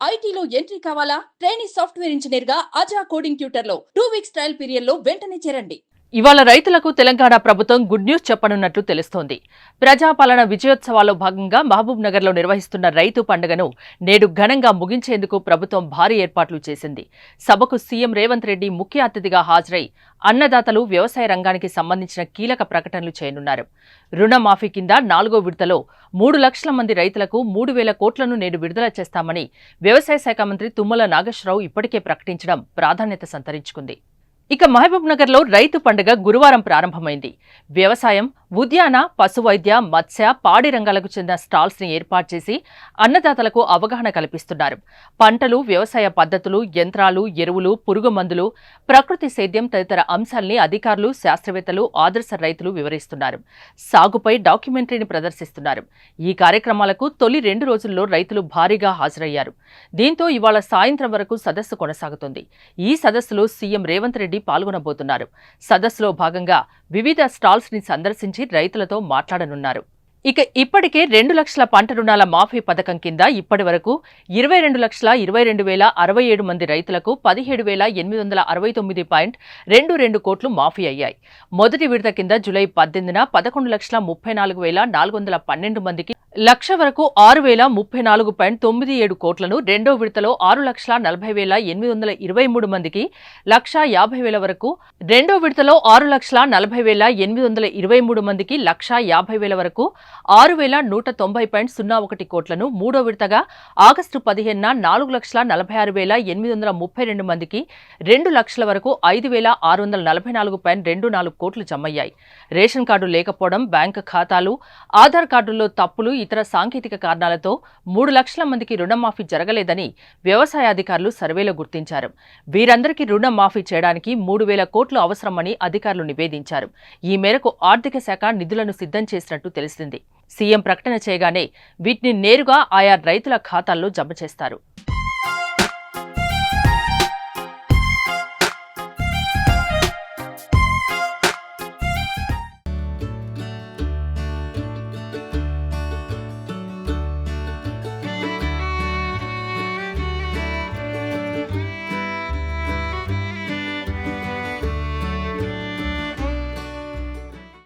ఐటీలో ఎంట్రీ కావాలా? Trainee software engineer గా అజా కోడింగ్ ట్యూటర్ లో 2 వీక్స్ ట్రయల్ పీరియడ్ లో వెంటనే చేరండి. ఇవాళ రైతులకు తెలంగాణ ప్రభుత్వం గుడ్ న్యూస్ చెప్పనున్నట్లు తెలుస్తోంది. ప్రజాపాలన విజయోత్సవాల్లో భాగంగా మహబూబ్ నగర్ లో నిర్వహిస్తున్న రైతు పండుగను నేడు ఘనంగా ముగించేందుకు ప్రభుత్వం భారీ ఏర్పాట్లు చేసింది. సభకు సీఎం రేవంత్ రెడ్డి ముఖ్య అతిథిగా హాజరై అన్నదాతలు వ్యవసాయ రంగానికి సంబంధించిన కీలక ప్రకటనలు చేయనున్నారు. రుణమాఫీ కింద 4వ విడతలో 3 లక్షల మంది రైతులకు 3,000 కోట్లను నేడు విడుదల చేస్తామని వ్యవసాయ శాఖ మంత్రి తుమ్మల నాగేశ్వరరావు ఇప్పటికే ప్రకటించడం ప్రాధాన్యత సంతరించుకుంది. ఇక మహబూబ్ నగర్ లో రైతు పండుగ గురువారం ప్రారంభమైంది. వ్యవసాయం, ఉద్యాన, పశువైద్య, మత్స్య, పాడి రంగాలకు చెందిన స్టాల్స్ ని ఏర్పాటు చేసి అన్నదాతలకు అవగాహన కల్పిస్తున్నారు. పంటలు, వ్యవసాయ పద్ధతులు, యంత్రాలు, ఎరువులు, పురుగు మందులు, ప్రకృతి సేద్యం తదితర అంశాల్ని అధికారులు, శాస్త్రవేత్తలు, ఆదర్శ రైతులు వివరిస్తున్నారు. సాగుపై డాక్యుమెంటరీని ప్రదర్శిస్తున్నారు. ఈ కార్యక్రమాలకు తొలి 2 రోజుల్లో రైతులు భారీగా హాజరయ్యారు. దీంతో ఇవాళ సాయంత్రం వరకు సదస్సు కొనసాగుతుంది. ఈ సదస్సులో సీఎం రేవంత్ రెడ్డి పాల్గొనబోతున్నారు. సదస్సులో భాగంగా వివిధ స్టాల్స్ ని సందర్శించి రైతులతో మాట్లాడనున్నారు. ఇక ఇప్పటికే 2 లక్షల పంట రుణాల మాఫీ పథకం కింద ఇప్పటి వరకు 22,22,067 మంది రైతులకు 17,869.22 కోట్లు మాఫీ అయ్యాయి. మొదటి విడత కింద జూలై 18న 11,34,412 మందికి, లక్ష వరకు 6,034.97 కోట్లను, రెండో విడతలో 6,40,823 మందికి, 1,50,000 వరకు, రెండో విడతలో 6,40,823 మందికి, 1,50,000 వరకు, 6,190.01 కోట్లను, మూడో విడతగా ఆగస్టు 15న 4,46,832 మందికి, 2 లక్షల వరకు 5,644.24 కోట్లు జమయ్యాయి. రేషన్ కార్డు లేకపోవడం, బ్యాంకు ఖాతాలు, ఆధార్ కార్డుల్లో తప్పులు, ఇతర సాంకేతిక కారణాలతో 3 లక్షల మందికి రుణమాఫీ జరగలేదని వ్యవసాయ అధికారులు సర్వేలో గుర్తించారు. వీరందరికీ రుణమాఫీ చేయడానికి 3,000 కోట్లు అవసరమని అధికారులు నివేదించారు. ఈ మేరకు ఆర్థిక శాఖ నిధులను సిద్ధం చేసినట్టు తెలిసింది. సీఎం ప్రకటన చేయగానే వీటిని నేరుగా ఆయా రైతుల ఖాతాల్లో జమ చేస్తారు.